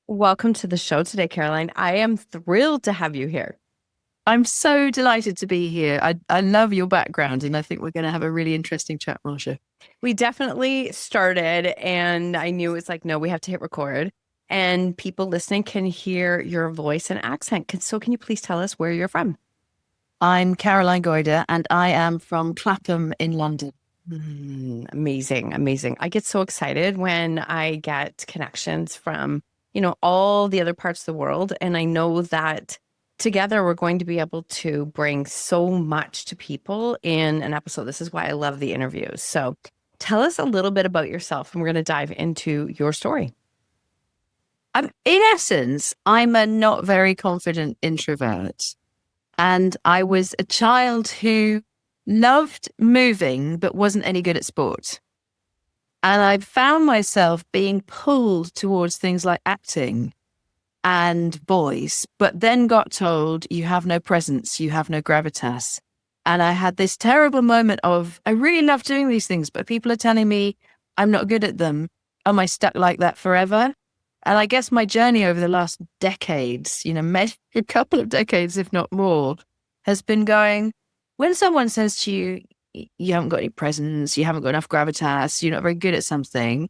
Welcome to the show today, Caroline. I am thrilled to have you here. I'm so delighted to be here. I love your background, and I think we're going to have a really interesting chat, Marsha. We definitely started, and I knew it's like, no, we have to hit record, and people listening can hear your voice and accent. So, can you please tell us where you're from? I'm Caroline Goyder, and I am from Clapham in London. Amazing, amazing. I get so excited when I get connections from, all the other parts of the world. And I know that together we're going to be able to bring so much to people in an episode. This is why I love the interviews. So tell us a little bit about yourself, and we're going to dive into your story. In essence, I'm a not very confident introvert. And I was a child who loved moving, but wasn't any good at sport. And I found myself being pulled towards things like acting and voice, but then got told, you have no presence, you have no gravitas. And I had this terrible moment of, I really love doing these things, but people are telling me I'm not good at them. Am I stuck like that forever? And I guess my journey over the last decades, maybe a couple of decades, if not more, has been going, when someone says to you, you haven't got any presence, you haven't got enough gravitas, you're not very good at something,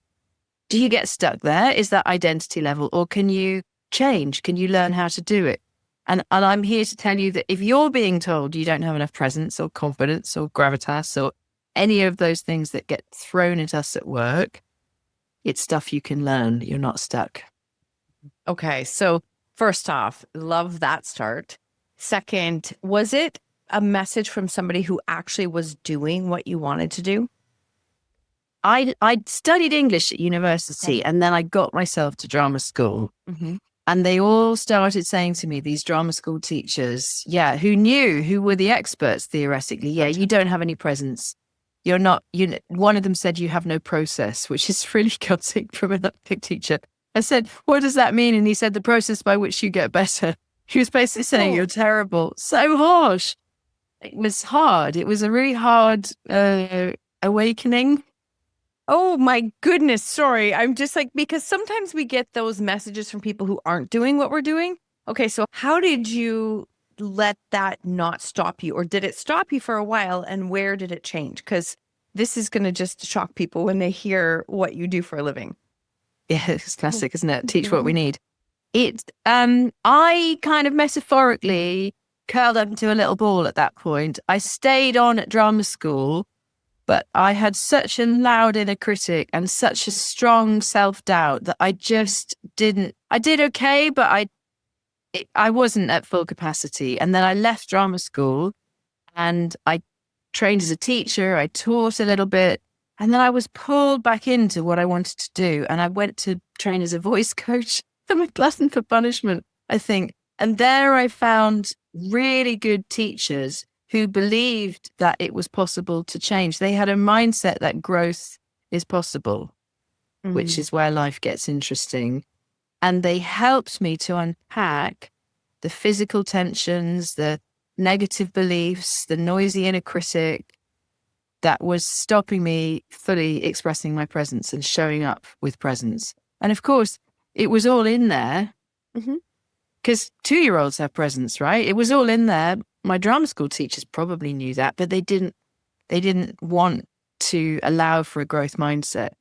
do you get stuck there? Is that identity level? Or can you change? Can you learn how to do it? And I'm here to tell you that if you're being told you don't have enough presence or confidence or gravitas or any of those things that get thrown at us at work, it's stuff you can learn. You're not stuck. Okay. So first off, love that start. Second, was it a message from somebody who actually was doing what you wanted to do? I studied English at university, and then I got myself to drama school. And they all started saying to me, these drama school teachers, who were the experts theoretically. Yeah, you don't have any presence. You're not, one of them said you have no process, which is really gutting from an acting teacher. I said, what does that mean? And he said, the process by which you get better. He was basically saying, you're terrible. So harsh. It was hard. It was a really hard awakening. Oh my goodness. Sorry. I'm just like, because sometimes we get those messages from people who aren't doing what we're doing. Okay. So how did you let that not stop you, or did it stop you for a while, and where did it change? Because this is going to just shock people when they hear what you do for a living. Yeah, it's classic, isn't it? Teach what we need. I kind of metaphorically curled up into a little ball at that point. I stayed on at drama school, but I had such a loud inner critic and such a strong self-doubt that I just didn't. I did okay, but I wasn't at full capacity. And then I left drama school and I trained as a teacher. I taught a little bit. And then I was pulled back into what I wanted to do. And I went to train as a voice coach. I'm a glutton for punishment, I think. And there I found really good teachers who believed that it was possible to change. They had a mindset that growth is possible, which is where life gets interesting. And they helped me to unpack the physical tensions, the negative beliefs, the noisy inner critic that was stopping me fully expressing my presence and showing up with presence. And of course, it was all in there because 2-year-olds have presence, right? It was all in there. My drama school teachers probably knew that, but they didn't want to allow for a growth mindset.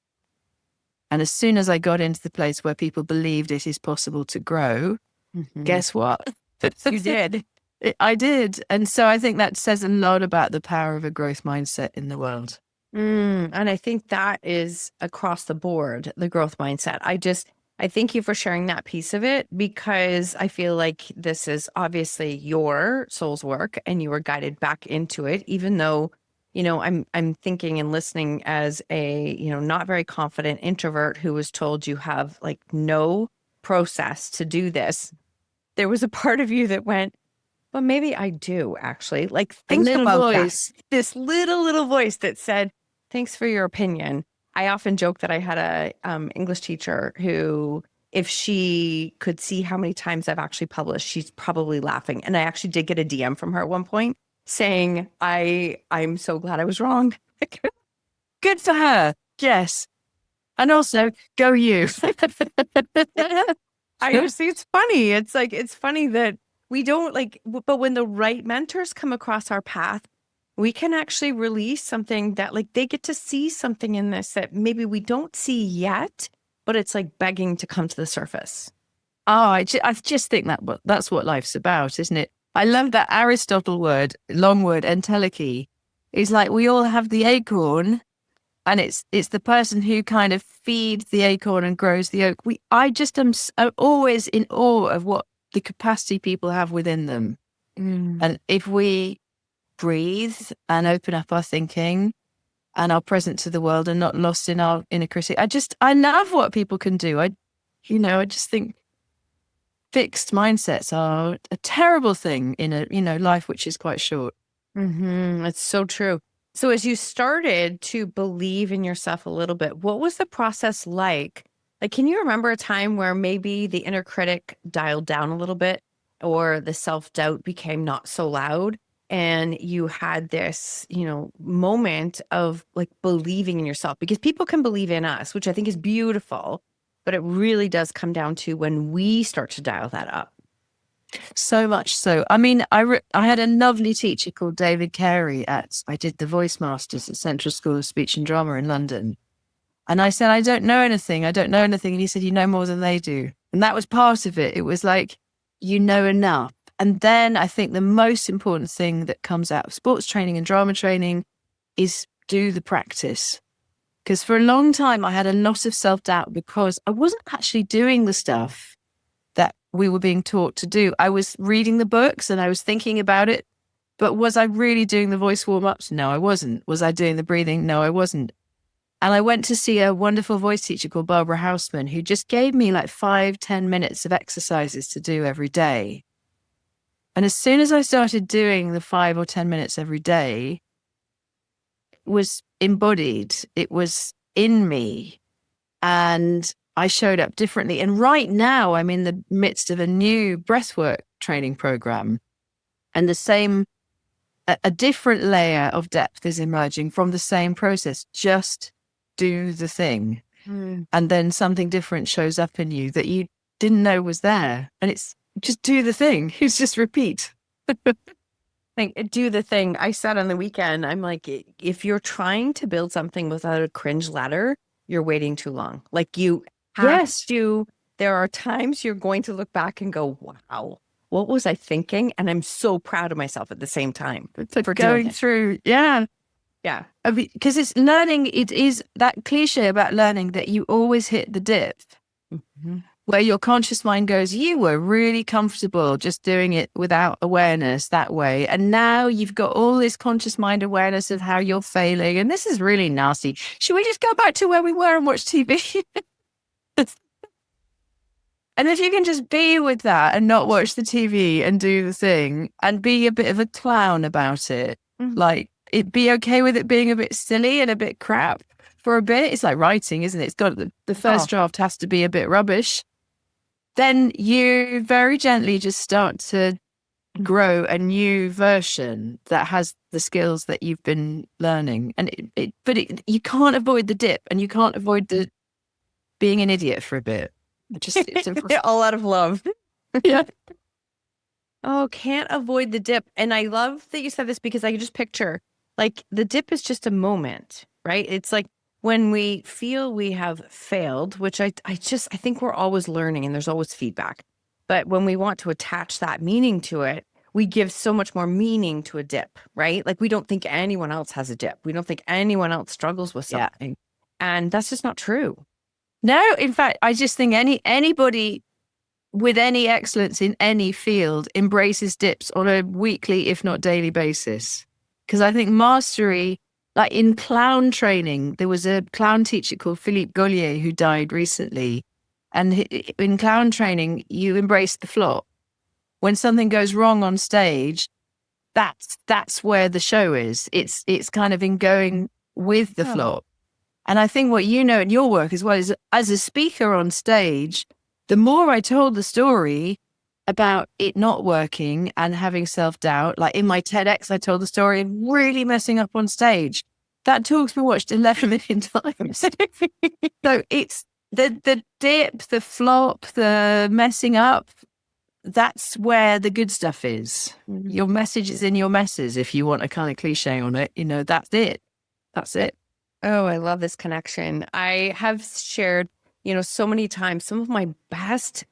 And as soon as I got into the place where people believed it is possible to grow, guess what? You did. I did. And so I think that says a lot about the power of a growth mindset in the world. And I think that is across the board, the growth mindset. I thank you for sharing that piece of it, because I feel like this is obviously your soul's work and you were guided back into it, even though, I'm thinking and listening as a, not very confident introvert who was told you have like no process to do this. There was a part of you that went, well, maybe I do actually. Like, think about voice. This little voice that said, thanks for your opinion. I often joke that I had a English teacher who, if she could see how many times I've actually published, she's probably laughing. And I actually did get a DM from her at one point saying, I'm so glad I was wrong. Good for her. Yes. And also, go you. I just think it's funny. It's like, it's funny that we don't like, but when the right mentors come across our path, we can actually release something that like they get to see something in this that maybe we don't see yet, but it's like begging to come to the surface. Oh, I just think that's what life's about, isn't it? I love that Aristotle word, long word, entelechy. It's like we all have the acorn, and it's the person who kind of feeds the acorn and grows the oak. I just am always in awe of what the capacity people have within them. And if we breathe and open up our thinking and are present to the world and not lost in our inner critic, I love what people can do. I just think fixed mindsets are a terrible thing in a life which is quite short. It's so true. So as you started to believe in yourself a little bit, what was the process like? Like, can you remember a time where maybe the inner critic dialed down a little bit or the self-doubt became not so loud and you had this, moment of like believing in yourself? Because people can believe in us, which I think is beautiful, but it really does come down to when we start to dial that up. So much so. I mean, I had a lovely teacher called David Carey I did the Voice Masters at Central School of Speech and Drama in London. And I said, I don't know anything. And he said, you know more than they do. And that was part of it. It was like, you know enough. And then I think the most important thing that comes out of sports training and drama training is do the practice. Because for a long time, I had a lot of self-doubt because I wasn't actually doing the stuff that we were being taught to do. I was reading the books and I was thinking about it, but was I really doing the voice warm-ups? No, I wasn't. Was I doing the breathing? No, I wasn't. And I went to see a wonderful voice teacher called Barbara Houseman, who just gave me like 5-10 minutes of exercises to do every day. And as soon as I started doing the 5 or 10 minutes every day, it was embodied. It was in me. And I showed up differently. And right now I'm in the midst of a new breathwork training program, and a different layer of depth is emerging from the same process. Just do the thing. And then something different shows up in you that you didn't know was there. And it's just do the thing. It's just repeat. Do the thing. I said on the weekend, I'm like, if you're trying to build something without a cringe ladder, you're waiting too long. Like you have to, there are times you're going to look back and go, wow, what was I thinking? And I'm so proud of myself at the same time. For going through. Yeah. Yeah. Because it's learning, it is that cliche about learning that you always hit the dip where your conscious mind goes, you were really comfortable just doing it without awareness that way. And now you've got all this conscious mind awareness of how you're failing. And this is really nasty. Should we just go back to where we were and watch TV? And if you can just be with that and not watch the TV and do the thing and be a bit of a clown about it, like it be okay with it being a bit silly and a bit crap for a bit. It's like writing, isn't it? It's got the first draft has to be a bit rubbish. Then you very gently just start to grow a new version that has the skills that you've been learning. And you can't avoid the dip, and you can't avoid the being an idiot for a bit. It's all out of love. Yeah. Oh, can't avoid the dip. And I love that you said this because I can just picture like the dip is just a moment, right? It's like when we feel we have failed, which I think we're always learning and there's always feedback. But when we want to attach that meaning to it, we give so much more meaning to a dip, right? Like we don't think anyone else has a dip. We don't think anyone else struggles with something. Yeah. And that's just not true. No, in fact, I just think anybody with any excellence in any field embraces dips on a weekly, if not daily basis. Because I think mastery, like in clown training, there was a clown teacher called Philippe Gaulier who died recently. And in clown training, you embrace the flop. When something goes wrong on stage, that's where the show is. It's kind of in going with the flop. And I think what you know in your work as well is as a speaker on stage, the more I told the story about it not working and having self-doubt, like in my TEDx, I told the story of really messing up on stage. That talk's been watched 11 million times. So The dip, the flop, the messing up, that's where the good stuff is. Mhm. Your message is in your messes, if you want a kind of cliche on it. That's it. That's it. Oh, I love this connection. I have shared, so many times, some of my best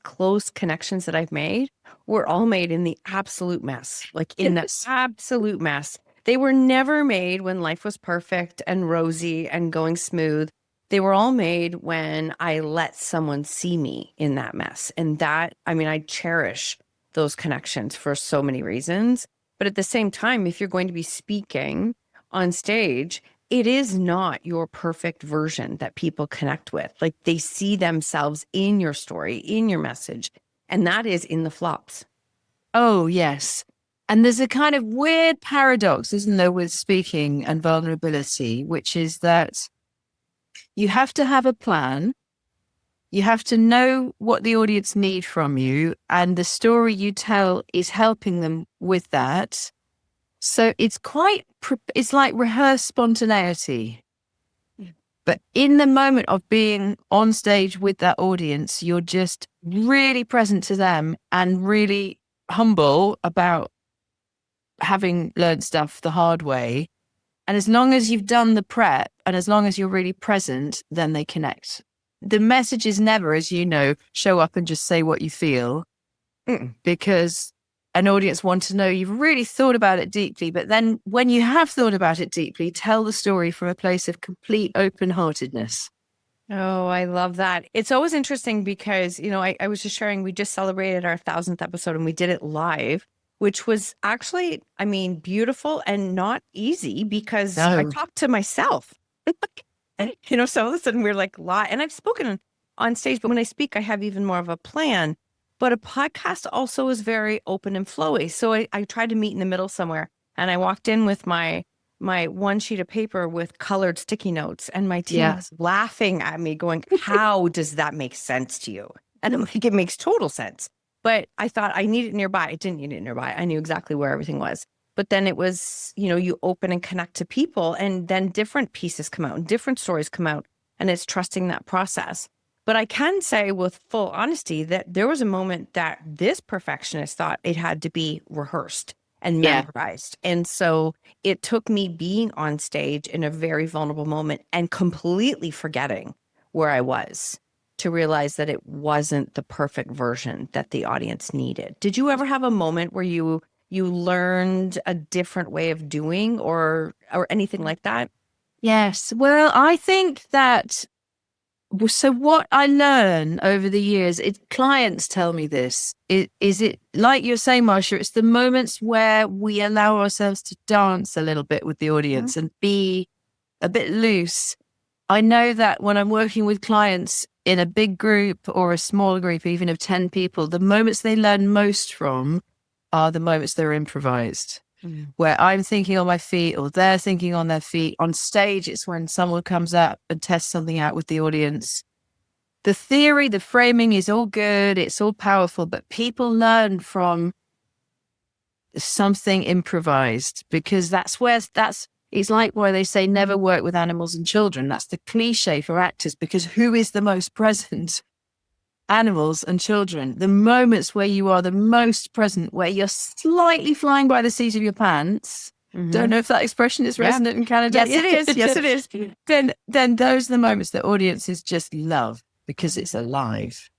close connections that I've made were all made in the absolute mess, like in the Yes. absolute mess. They were never made when life was perfect and rosy and going smooth. They were all made when I let someone see me in that mess. And that, I mean, I cherish those connections for so many reasons. But at the same time, if you're going to be speaking on stage, it is not your perfect version that people connect with. Like they see themselves in your story, in your message, and that is in the flops. Oh, yes. And there's a kind of weird paradox, isn't there, with speaking and vulnerability, which is that you have to have a plan. You have to know what the audience need from you, and the story you tell is helping them with that. So it's like rehearsed spontaneity. But in the moment of being on stage with that audience, you're just really present to them and really humble about having learned stuff the hard way. And as long as you've done the prep and as long as you're really present, then they connect. The message is never, as you know, show up and just say what you feel, because an audience want to know you've really thought about it deeply. But then when you have thought about it deeply, tell the story from a place of complete open-heartedness. Oh, I love that. It's always interesting because, I was just sharing, we just celebrated our 1,000th episode and we did it live, which was actually, I mean, beautiful and not easy because I No. talked to myself. So all of a sudden we're like live, and I've spoken on stage, but when I speak, I have even more of a plan. But a podcast also is very open and flowy. So I tried to meet in the middle somewhere, and I walked in with my one sheet of paper with colored sticky notes, and my team was laughing at me going, how does that make sense to you? And I'm like, it makes total sense. But I thought I need it nearby. I didn't need it nearby. I knew exactly where everything was. But then it was, you open and connect to people, and then different pieces come out and different stories come out, and it's trusting that process. But I can say with full honesty that there was a moment that this perfectionist thought it had to be rehearsed and memorized. And so it took me being on stage in a very vulnerable moment and completely forgetting where I was to realize that it wasn't the perfect version that the audience needed. Did you ever have a moment where you learned a different way of doing or anything like that? Yes. Well, I think that, so what I learn over the years, clients tell me this, is it like you're saying, Marsha, it's the moments where we allow ourselves to dance a little bit with the audience and be a bit loose. I know that when I'm working with clients in a big group or a smaller group, even of 10 people, the moments they learn most from are the moments that are improvised, where I'm thinking on my feet or they're thinking on their feet. On stage, it's when someone comes up and tests something out with the audience. The theory, the framing is all good. It's all powerful, but people learn from something improvised, because it's like why they say never work with animals and children. That's the cliche for actors, because who is the most present? Animals and children. The moments where you are the most present, where you're slightly flying by the seat of your pants. Don't know if that expression is resonant in Canada. Yes, it is. Yes, it is. Then those are the moments that audiences just love because it's alive.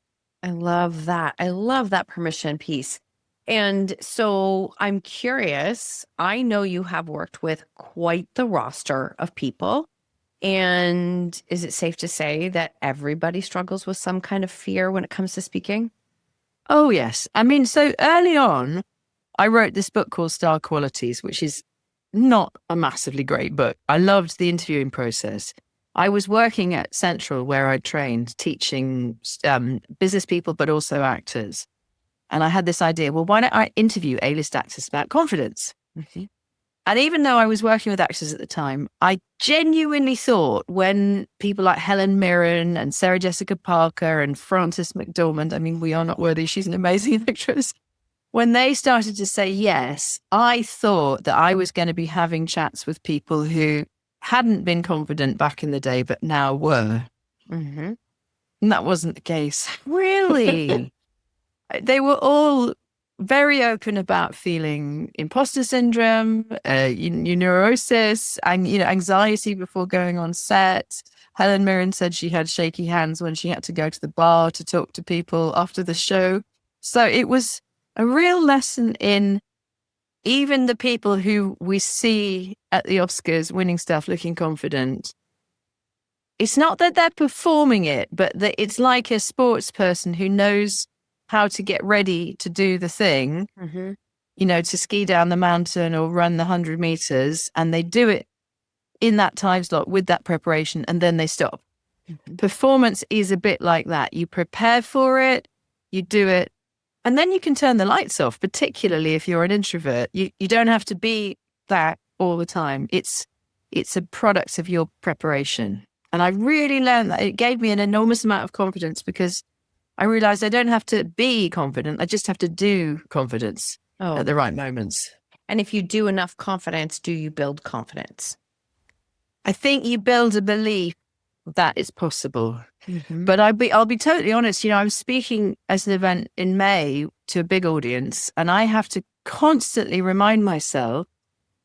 I love that. I love that permission piece. And so I'm curious, I know you have worked with quite the roster of people. And is it safe to say that everybody struggles with some kind of fear when it comes to speaking? Oh, yes. I mean, so early on, I wrote this book called Star Qualities, which is not a massively great book. I loved the interviewing process. I was working at Central, where I trained, teaching business people, but also actors. And I had this idea, well, why don't I interview A-list actors about confidence? And even though I was working with actors at the time, I genuinely thought when people like Helen Mirren and Sarah Jessica Parker and Frances McDormand, I mean, we are not worthy, she's an amazing actress. When they started to say yes, I thought that I was going to be having chats with people who hadn't been confident back in the day, but now were. And that wasn't the case. Really? They were all very open about feeling imposter syndrome, neurosis, and anxiety before going on set. Helen Mirren said she had shaky hands when she had to go to the bar to talk to people after the show. So it was a real lesson in even the people who we see at the Oscars winning stuff looking confident. It's not that they're performing it, but that it's like a sports person who knows how to get ready to do the thing, to ski down the mountain or run the 100 meters, and they do it in that time slot with that preparation, and then they stop. Performance is a bit like that. You prepare for it, you do it, and then you can turn the lights off, particularly if you're an introvert. You don't have to be that all the time. It's a product of your preparation. And I really learned that. It gave me an enormous amount of confidence because I realized I don't have to be confident. I just have to do confidence at the right moments. And if you do enough confidence, do you build confidence? I think you build a belief that it's possible. But I'll be totally honest. I was speaking at an event in May to a big audience, and I have to constantly remind myself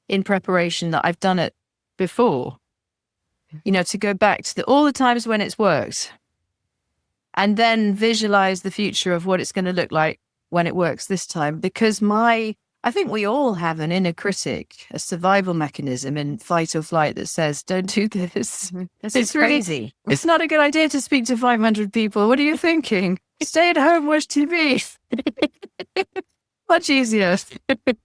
in preparation that I've done it before. To go back to all the times when it's worked, and then visualize the future of what it's going to look like when it works this time. Because I think we all have an inner critic, a survival mechanism in fight or flight that says, don't do this. It's crazy. It's not a good idea to speak to 500 people. What are you thinking? Stay at home, watch TV. Much easier.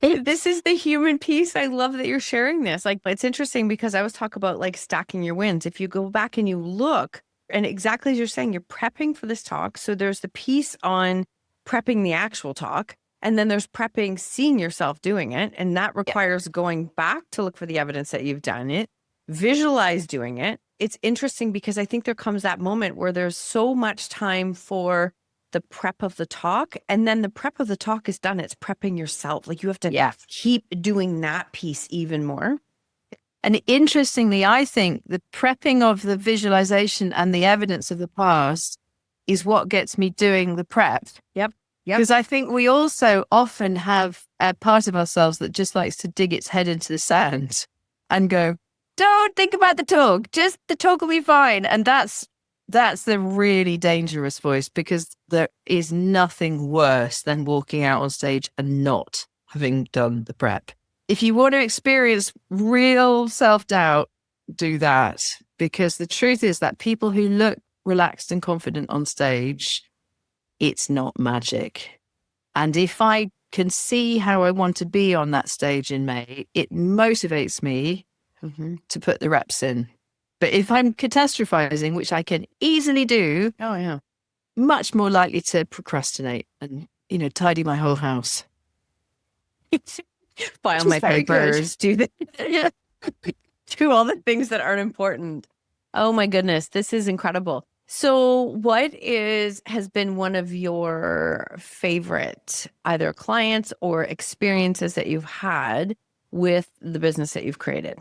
This is the human piece. I love that you're sharing this. Like, it's interesting because I always talk about like stacking your wins. If you go back and you look, and exactly as you're saying, you're prepping for this talk. So there's the piece on prepping the actual talk, and then there's prepping, seeing yourself doing it. And that requires going back to look for the evidence that you've done it, visualize doing it. It's interesting because I think there comes that moment where there's so much time for the prep of the talk, and then the prep of the talk is done. It's prepping yourself. Like you have to keep doing that piece even more. And interestingly, I think the prepping of the visualization and the evidence of the past is what gets me doing the prep. Yep. Because I think we also often have a part of ourselves that just likes to dig its head into the sand and go, don't think about the talk. Just the talk will be fine. And that's the really dangerous voice, because there is nothing worse than walking out on stage and not having done the prep. If you want to experience real self-doubt, do that. Because the truth is that people who look relaxed and confident on stage, it's not magic. And if I can see how I want to be on that stage in May, it motivates me to put the reps in. But if I'm catastrophizing, which I can easily do, much more likely to procrastinate and, tidy my whole house. File my papers, do all the things that aren't important. Oh my goodness, this is incredible. So what has been one of your favorite either clients or experiences that you've had with the business that you've created?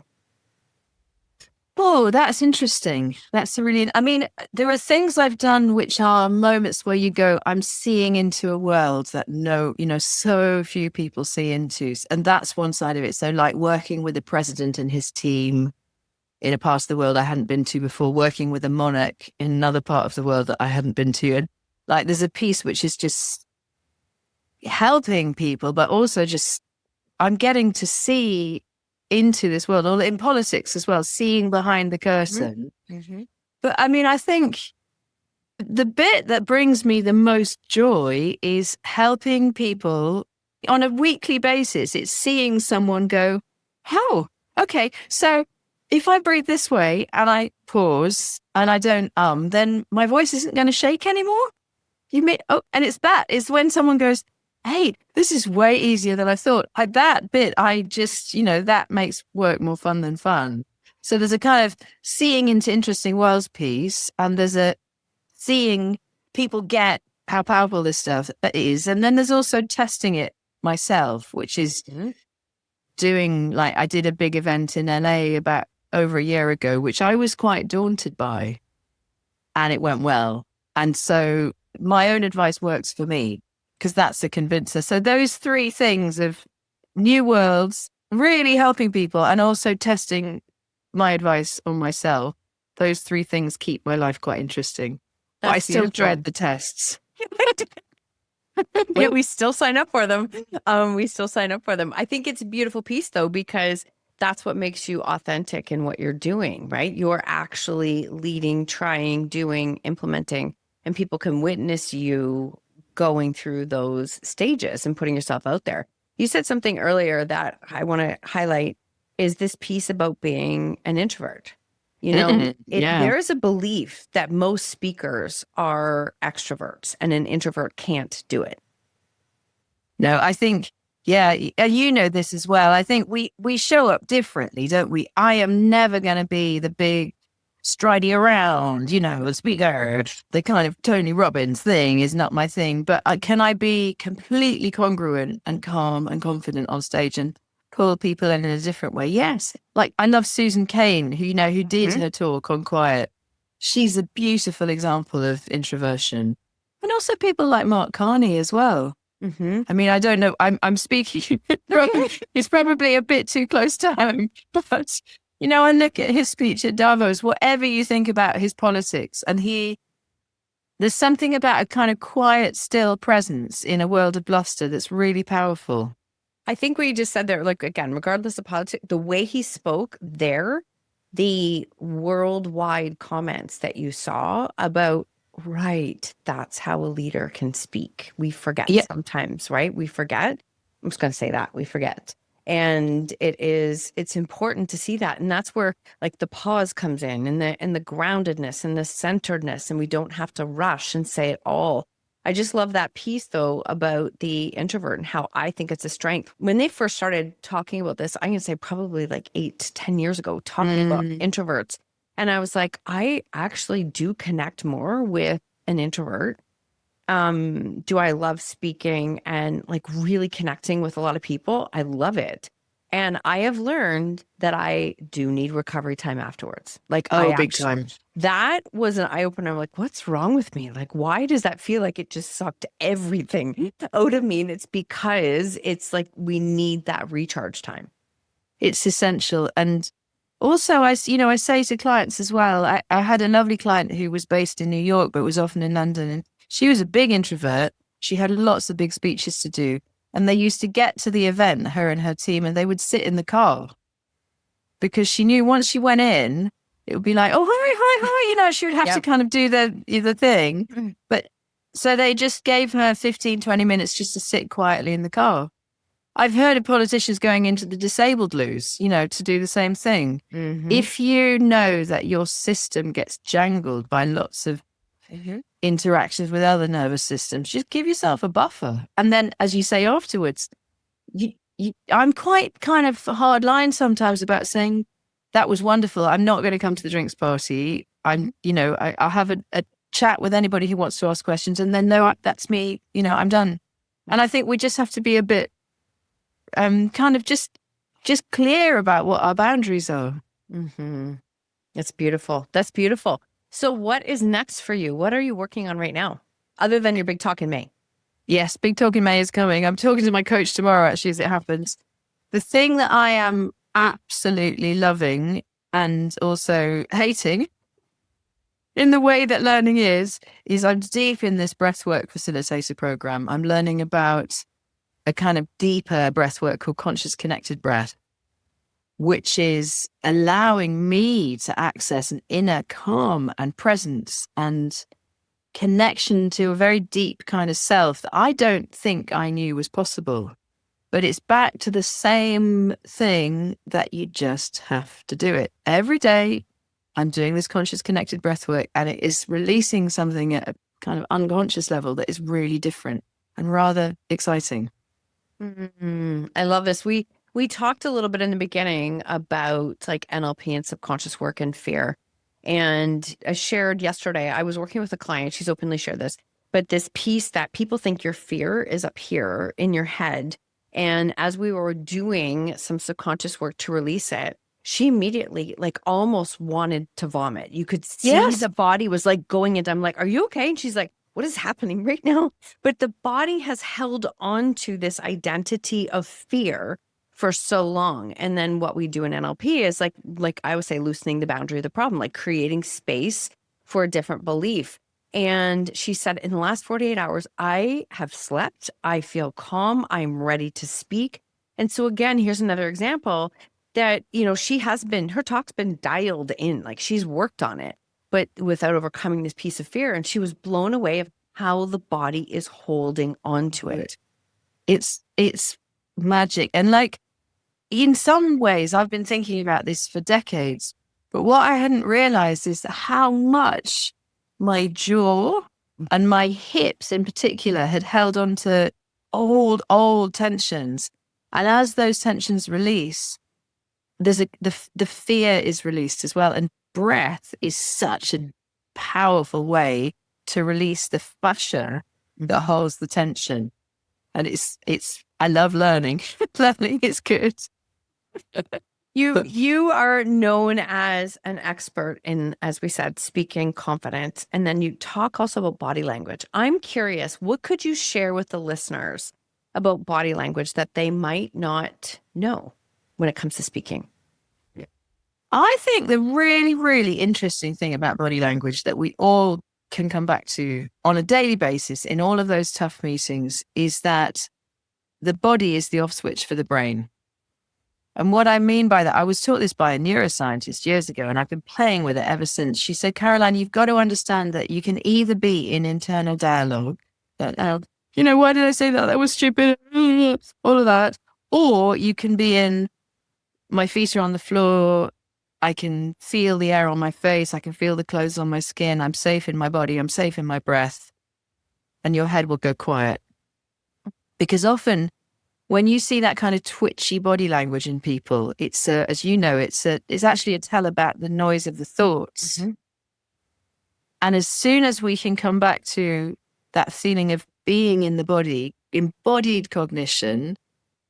Oh, that's interesting. There are things I've done which are moments where you go, I'm seeing into a world that so few people see into. And that's one side of it. So like working with the president and his team in a part of the world I hadn't been to before, working with a monarch in another part of the world that I hadn't been to. And like, there's a piece which is just helping people, but also just, I'm getting to see into this world, or in politics as well, seeing behind the curtain. But I think the bit that brings me the most joy is helping people on a weekly basis. It's seeing someone go, oh, okay, so if I breathe this way and I pause and I don't, then my voice isn't going to shake anymore. And it's when someone goes, hey, this is way easier than I thought. That makes work more fun than fun. So there's a kind of seeing into interesting worlds piece, and there's a seeing people get how powerful this stuff is. And then there's also testing it myself, which is doing, like, I did a big event in LA about over a year ago, which I was quite daunted by, and it went well. And so my own advice works for me because that's a convincer. So those three things of new worlds, really helping people, and also testing my advice on myself, those three things keep my life quite interesting. But I That's still beautiful. dread the tests. Yeah, we still sign up for them. We still sign up for them. I think it's a beautiful piece though, because that's what makes you authentic in what you're doing, right? You're actually leading, trying, doing, implementing, and people can witness you going through those stages and putting yourself out there. You said something earlier that I want to highlight is this piece about being an introvert. You know, Yeah. there is a belief that most speakers are extroverts and an introvert can't do it. No, I think, yeah, and you know this as well. I think we show up differently, don't we? I am never going to be the big stridey around, the speaker. The kind of Tony Robbins thing is not my thing. But can I be completely congruent and calm and confident on stage and pull people in a different way? Yes. Like I love Susan Cain, who did her talk on quiet. She's a beautiful example of introversion. And also people like Mark Carney as well. I mean, I don't know. I'm speaking. It's probably a bit too close to home, but I look at his speech at Davos. Whatever you think about his politics, and there's something about a kind of quiet, still presence in a world of bluster that's really powerful. I think what you just said there, like again, regardless of politics, the way he spoke there, the worldwide comments that you saw about. Right. That's how a leader can speak. We forget sometimes, right? We forget. I'm just going to say that we forget. And it's important to see that. And that's where like the pause comes in and the groundedness and the centeredness, and we don't have to rush and say it all. I just love that piece though about the introvert and how I think it's a strength. When they first started talking about this, I'm going to say probably like 8 to 10 years ago, talking about introverts. And I was like, I actually do connect more with an introvert. Do I love speaking and like really connecting with a lot of people? I love it. And I have learned that I do need recovery time afterwards. Like, big time. That was an eye opener. I'm like, what's wrong with me? Like, why does that feel like it just sucked everything out of me? And it's because it's like we need that recharge time. It's essential. And also, I say to clients as well, I had a lovely client who was based in New York, but was often in London. And she was a big introvert. She had lots of big speeches to do. And they used to get to the event, her and her team, and they would sit in the car because she knew once she went in, it would be like, oh, hi. She would have to kind of do the thing. But so they just gave her 15, 20 minutes just to sit quietly in the car. I've heard of politicians going into the disabled loos, to do the same thing. If you know that your system gets jangled by lots of interactions with other nervous systems, just give yourself a buffer. And then, as you say afterwards, I'm quite kind of hard line sometimes about saying, that was wonderful. I'm not going to come to the drinks party. I'll have a chat with anybody who wants to ask questions. And then, no, that's me. I'm done. And I think we just have to be a bit kind of just clear about what our boundaries are. That's beautiful. That's beautiful. So what is next for you? What are you working on right now? Other than your big talk in May? Yes, big talk in May is coming. I'm talking to my coach tomorrow, actually, as it happens. The thing that I am absolutely loving and also hating in the way that learning is I'm deep in this breathwork facilitator program. I'm learning about a kind of deeper breathwork called conscious connected breath, which is allowing me to access an inner calm and presence and connection to a very deep kind of self that I don't think I knew was possible. But it's back to the same thing that you just have to do it. Every day, I'm doing this conscious connected breathwork, and it is releasing something at a kind of unconscious level that is really different and rather exciting. I love this. We talked a little bit in the beginning about like NLP and subconscious work and fear. And I shared yesterday, I was working with a client, she's openly shared this, but this piece that people think your fear is up here in your head. And as we were doing some subconscious work to release it, she immediately like almost wanted to vomit. You could see Yes. the body was like going into, I'm like, are you okay? And she's like, what is happening right now? But the body has held on to this identity of fear for so long. And then what we do in NLP is like I would say, loosening the boundary of the problem, like creating space for a different belief. And she said, in the last 48 hours, I have slept. I feel calm. I'm ready to speak. And so again, here's another example that, her talk's been dialed in, like she's worked on it, but without overcoming this piece of fear. And she was blown away of how the body is holding on to it. It's magic. And like, in some ways, I've been thinking about this for decades, but what I hadn't realized is how much my jaw and my hips in particular had held on to old tensions. And as those tensions release, the fear is released as well. And breath is such a powerful way to release the fascia that holds the tension. And I love learning. Learning is good. You are known as an expert in, as we said, speaking confidence. And then you talk also about body language. I'm curious, what could you share with the listeners about body language that they might not know when it comes to speaking? I think the really, really interesting thing about body language that we all can come back to on a daily basis in all of those tough meetings is that the body is the off switch for the brain. And what I mean by that, I was taught this by a neuroscientist years ago, and I've been playing with it ever since. She said, Caroline, you've got to understand that you can either be in internal dialogue, why did I say that? That was stupid, all of that. Or you can be in, my feet are on the floor, I can feel the air on my face, I can feel the clothes on my skin, I'm safe in my body, I'm safe in my breath, and your head will go quiet. Because often, when you see that kind of twitchy body language in people, it's as you know, it's actually a tell about the noise of the thoughts. Mm-hmm. And as soon as we can come back to that feeling of being in the body, embodied cognition,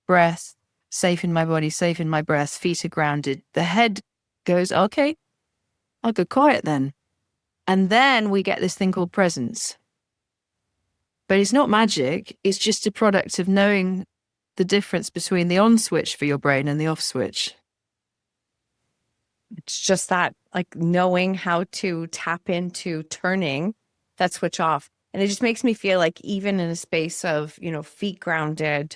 breath, safe in my body, safe in my breath, feet are grounded, the head goes, okay, I'll go quiet then. And then we get this thing called presence. But it's not magic. It's just a product of knowing the difference between the on switch for your brain and the off switch. It's just that, like, knowing how to tap into turning that switch off. And it just makes me feel like even in a space of, feet grounded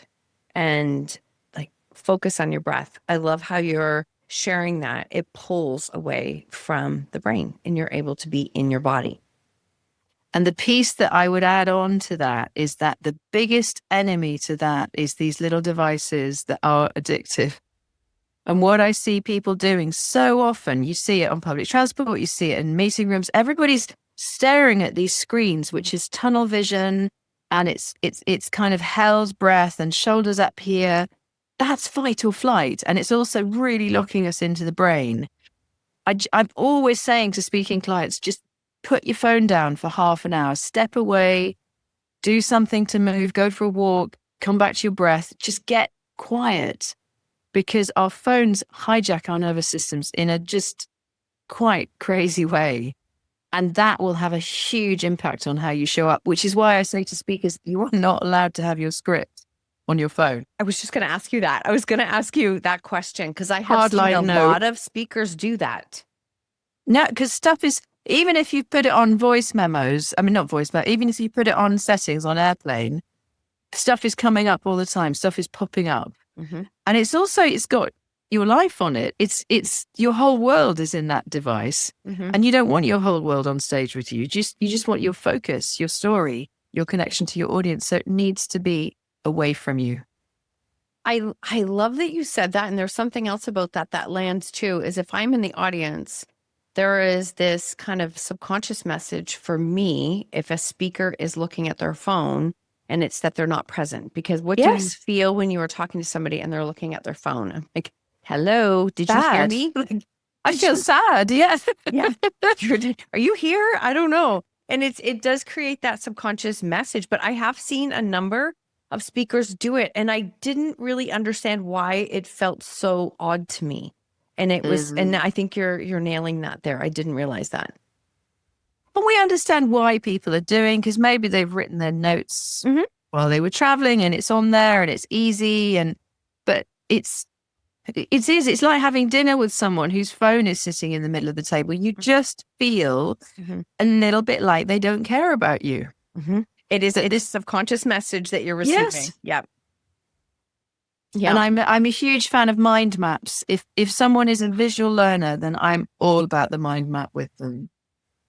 and like focus on your breath. I love how you're sharing that. It pulls away from the brain and you're able to be in your body. And the piece that I would add on to that is that the biggest enemy to that is these little devices that are addictive. And what I see people doing so often, you see it on public transport, you see it in meeting rooms, everybody's staring at these screens, which is tunnel vision, and it's kind of held breath and shoulders up here. That's fight or flight. And it's also really locking us into the brain. I'm always saying to speaking clients, just put your phone down for half an hour, step away, do something to move, go for a walk, come back to your breath, just get quiet, because our phones hijack our nervous systems in a just quite crazy way. And that will have a huge impact on how you show up, which is why I say to speakers, you are not allowed to have your script on your phone. I was just going to ask you that. I was going to ask you that question because I have seen a lot of speakers do that. No, because stuff is, even if you put it on voice memos, not voice, but even if you put it on settings on airplane, stuff is coming up all the time. Stuff is popping up. Mm-hmm. And it's got your life on it. It's your whole world is in that device. Mm-hmm. And you don't want your whole world on stage with you. You just want your focus, your story, your connection to your audience. So it needs to be away from you. I love that you said that. And there's something else about that lands too, is if I'm in the audience, there is this kind of subconscious message for me if a speaker is looking at their phone, and it's that they're not present. Because what do you feel when you are talking to somebody and they're looking at their phone? I'm like, hello, did you hear me? Like, I feel sad. Yes. Yeah. Are you here? I don't know. And it does create that subconscious message. But I have seen a number of speakers do it, and I didn't really understand why it felt so odd to me. And it was, and I think you're nailing that there. I didn't realize that. But we understand why people are doing, because maybe they've written their notes while they were traveling and it's on there and it's easy. But it's like having dinner with someone whose phone is sitting in the middle of the table. You just feel a little bit like they don't care about you. It is a subconscious message that you're receiving. Yes. Yep. Yeah. And I'm a huge fan of mind maps. If someone is a visual learner, then I'm all about the mind map with them.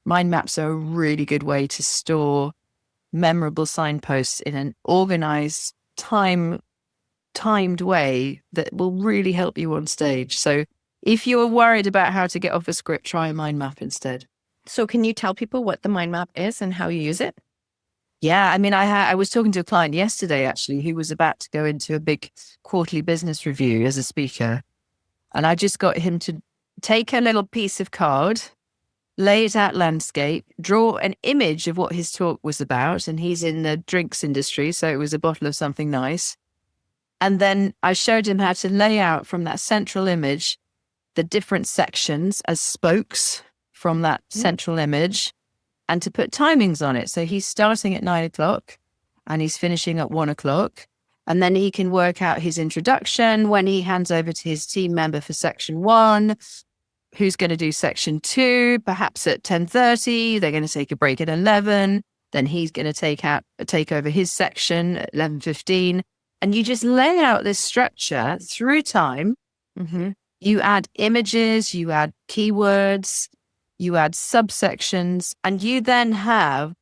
Mind maps are a really good way to store memorable signposts in an organized, timed way that will really help you on stage. So if you're worried about how to get off a script, try a mind map instead. So can you tell people what the mind map is and how you use it? Yeah, I mean, I was talking to a client yesterday, actually, who was about to go into a big quarterly business review as a speaker. And I just got him to take a little piece of card, lay it out landscape, draw an image of what his talk was about. And he's in the drinks industry, so it was a bottle of something nice. And then I showed him how to lay out from that central image the different sections as spokes from that central image and to put timings on it. So he's starting at 9 o'clock and he's finishing at 1 o'clock. And then he can work out his introduction when he hands over to his team member for section 1, who's going to do section 2, perhaps at 10:30. They're going to take a break at 11. Then he's going to take over his section at 11:15. And you just lay out this structure through time. You add images, you add keywords, you add subsections, and you then have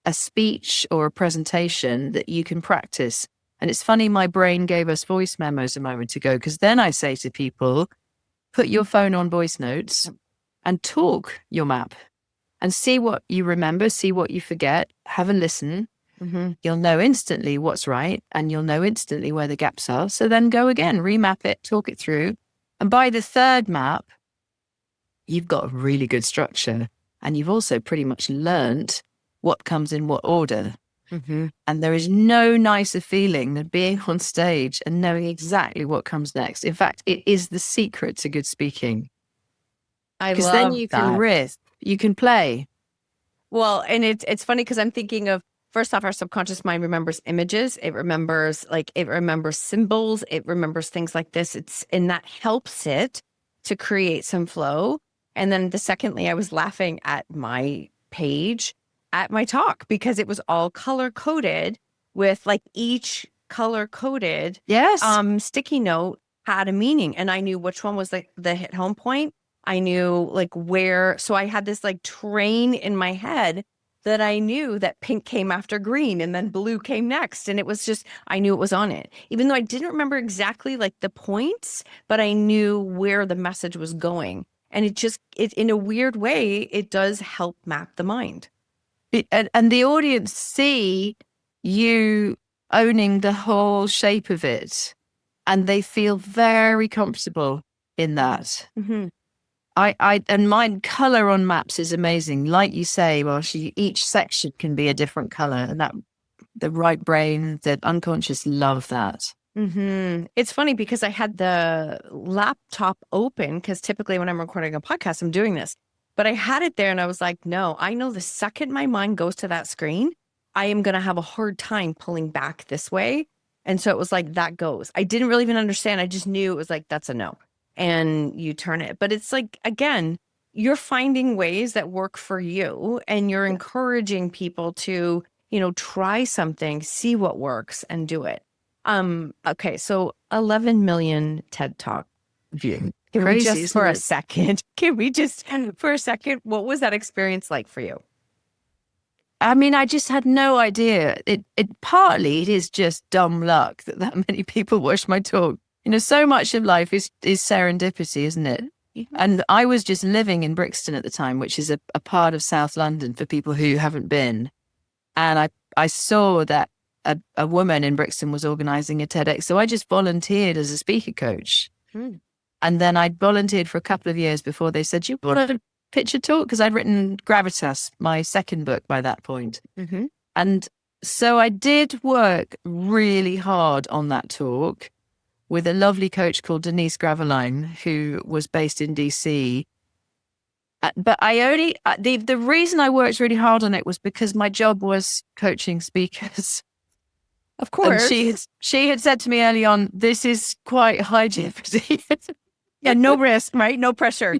a speech or a presentation that you can practice. And it's funny, my brain gave us voice memos a moment ago, because then I say to people, put your phone on voice notes and talk your map and see what you remember, see what you forget, have a listen. You'll know instantly what's right and you'll know instantly where the gaps are. So then go again, remap it, talk it through. And by the third map, you've got a really good structure and you've also pretty much learnt what comes in what order. And there is no nicer feeling than being on stage and knowing exactly what comes next. In fact, it is the secret to good speaking. Because then you can riff, you can play. Well, and it's funny because I'm thinking of, first off, our subconscious mind remembers images. It remembers symbols. It remembers things like this. And that helps it to create some flow. And then secondly, I was laughing at my page at my talk because it was all color coded with like each color coded sticky note had a meaning. And I knew which one was the hit home point. I knew like where, so I had this like train in my head that I knew that pink came after green and then blue came next. And it was just, I knew it was on it, even though I didn't remember exactly like the points, but I knew where the message was going. And it in a weird way, it does help map the mind. And the audience see you owning the whole shape of it. And they feel very comfortable in that. And my color on maps is amazing. Like you say, Marsha, each section can be a different color, and that the right brain, the unconscious love that. It's funny because I had the laptop open because typically when I'm recording a podcast, I'm doing this, but I had it there and I was like, no, I know the second my mind goes to that screen, I am going to have a hard time pulling back this way. And so it was like, that goes. I didn't really even understand. I just knew it was like, that's a no. And you turn it. But it's like, again, you're finding ways that work for you and you're encouraging people to, try something, see what works and do it. Okay. So 11 million TED Talk views. Can we just for a second, what was that experience like for you? I mean, I just had no idea. It partly is just dumb luck that many people watch my talk. So much of life is serendipity, isn't it? And I was just living in Brixton at the time, which is a part of South London for people who haven't been. And I saw that a woman in Brixton was organizing a TEDx. So I just volunteered as a speaker coach. And then I volunteered for a couple of years before they said, you want to pitch a talk? Because I'd written Gravitas, my second book by that point. And so I did work really hard on that talk, with a lovely coach called Denise Graveline, who was based in DC. But the reason I worked really hard on it was because my job was coaching speakers. Of And course. she had said to me early on, this is quite high jeopardy. Yeah, no risk, right? No pressure.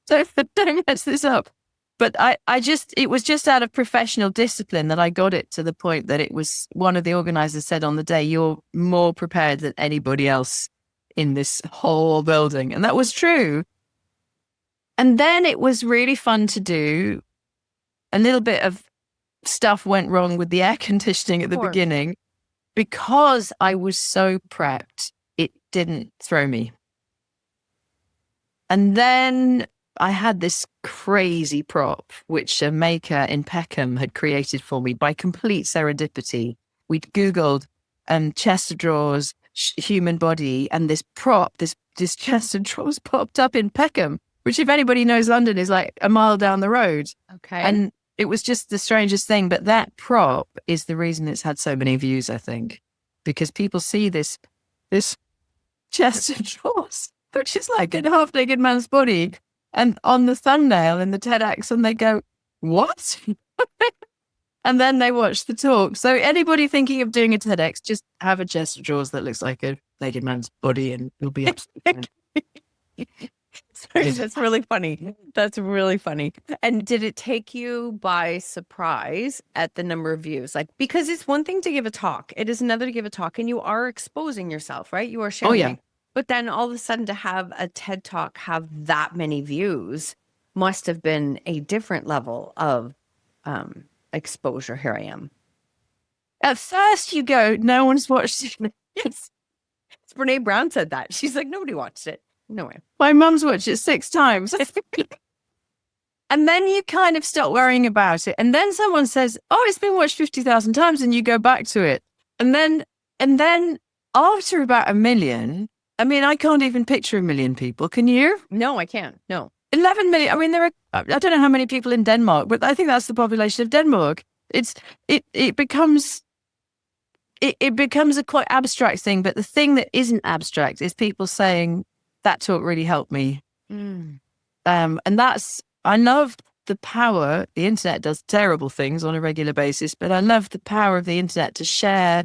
Don't mess this up. But it was just out of professional discipline that I got it to the point that it was, one of the organizers said on the day, you're more prepared than anybody else in this whole building. And that was true. And then it was really fun to do. A little bit of stuff went wrong with the air conditioning at the beginning. Because I was so prepped, it didn't throw me. And then I had this crazy prop, which a maker in Peckham had created for me by complete serendipity. We'd Googled chest of drawers, human body, and this prop, this chest of drawers popped up in Peckham, which if anybody knows London is like a mile down the road. Okay. And it was just the strangest thing. But that prop is the reason it's had so many views, I think, because people see this chest of drawers, which is like a half-naked man's body, and on the thumbnail in the TEDx, and they go, what? And then they watch the talk. So anybody thinking of doing a TEDx, just have a chest of drawers that looks like a naked man's body, and you'll be absolutely fine. Sorry, that's really funny. That's really funny. And did it take you by surprise at the number of views? Like, because it's one thing to give a talk, it is another to give a talk, and you are exposing yourself, right? You are sharing. Oh, yeah. But then all of a sudden to have a TED Talk have that many views must have been a different level of exposure. Here I am. At first you go, no one's watched it. Yes. Brene Brown said that. She's like, nobody watched it. No way. My mum's watched it 6 times. And then you kind of stop worrying about it. And then someone says, oh, it's been watched 50,000 times, and you go back to it. And then after about 1 million, I mean, I can't even picture 1 million people. Can you? No, I can't. No. 11 million. I mean, I don't know how many people in Denmark, but I think that's the population of Denmark. It becomes a quite abstract thing. But the thing that isn't abstract is people saying, that talk really helped me. And I love the power. The internet does terrible things on a regular basis, but I love the power of the internet to share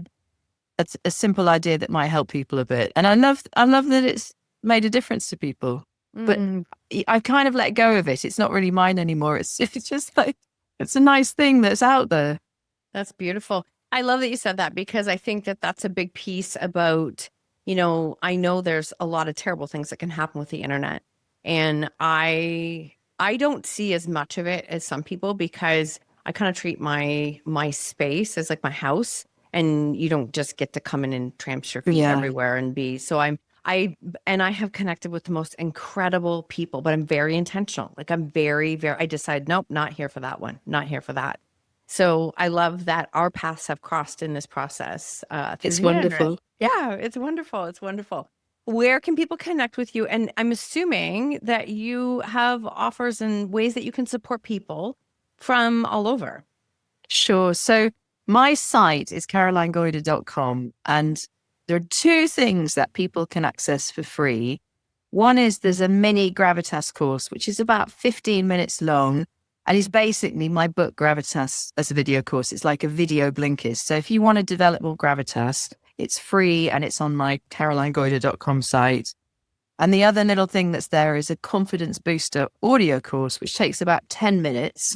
a simple idea that might help people a bit. And I love that it's made a difference to people. But I've kind of let go of it. It's not really mine anymore. It's just like, it's a nice thing that's out there. That's beautiful. I love that you said that, because I think that that's a big piece about, you know, I know there's a lot of terrible things that can happen with the internet. And I don't see as much of it as some people, because I kind of treat my space as like my house. And you don't just get to come in and tramp your feet everywhere and be. So I have connected with the most incredible people, but I'm very intentional. Like I'm very, I decide, nope, not here for that one, not here for that. So I love that our paths have crossed in this process. It's wonderful. Yeah, it's wonderful. It's wonderful. Where can people connect with you? And I'm assuming that you have offers and ways that you can support people from all over. Sure. So my site is carolinegoyder.com, and there are 2 things that people can access for free. One is there's a mini Gravitas course, which is about 15 minutes long, and is basically my book Gravitas as a video course. It's like a video Blinkist. So if you want to develop more Gravitas, it's free, and it's on my carolinegoyder.com site. And the other little thing that's there is a confidence booster audio course, which takes about 10 minutes.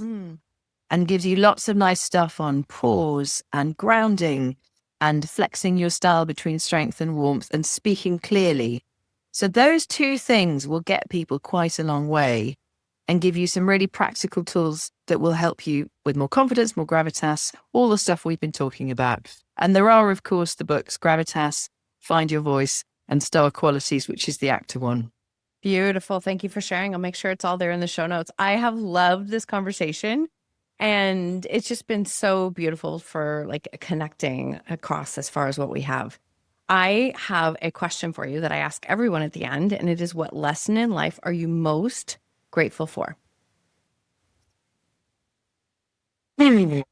And gives you lots of nice stuff on pause and grounding and flexing your style between strength and warmth and speaking clearly. So those 2 things will get people quite a long way and give you some really practical tools that will help you with more confidence, more gravitas, all the stuff we've been talking about. And there are, of course, the books Gravitas, Find Your Voice, and Star Qualities, which is the actor one. Beautiful. Thank you for sharing. I'll make sure it's all there in the show notes. I have loved this conversation. And it's just been so beautiful for like connecting across as far as what we have. I have a question for you that I ask everyone at the end, and it is, what lesson in life are you most grateful for? The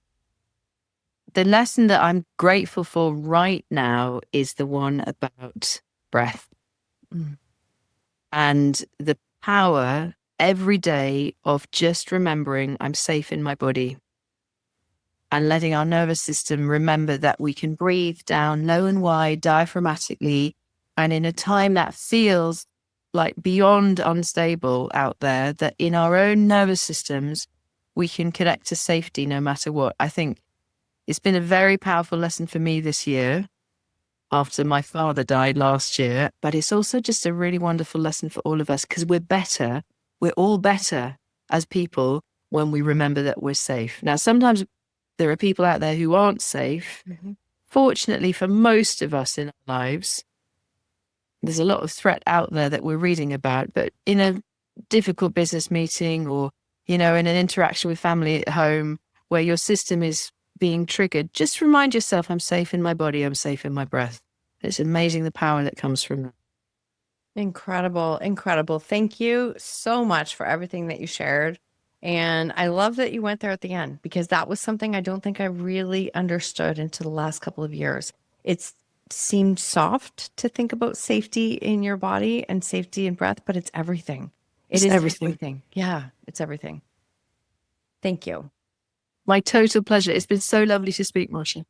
lesson that I'm grateful for right now is the one about breath. Mm. And the power every day of just remembering I'm safe in my body and letting our nervous system remember that we can breathe down low and wide diaphragmatically. And in a time that feels like beyond unstable out there, that in our own nervous systems, we can connect to safety no matter what. I think it's been a very powerful lesson for me this year after my father died last year. But it's also just a really wonderful lesson for all of us because we're all better as people when we remember that we're safe. Now, sometimes there are people out there who aren't safe. Mm-hmm. Fortunately, for most of us in our lives, there's a lot of threat out there that we're reading about. But in a difficult business meeting or, in an interaction with family at home where your system is being triggered, just remind yourself, I'm safe in my body, I'm safe in my breath. It's amazing the power that comes from that. Incredible. Incredible. Thank you so much for everything that you shared. And I love that you went there at the end because that was something I don't think I really understood until the last couple of years. It seemed soft to think about safety in your body and safety in breath, but it's everything. It It's is everything. everything. Yeah, it's everything. Thank you. My total pleasure. It's been so lovely to speak, Marsha.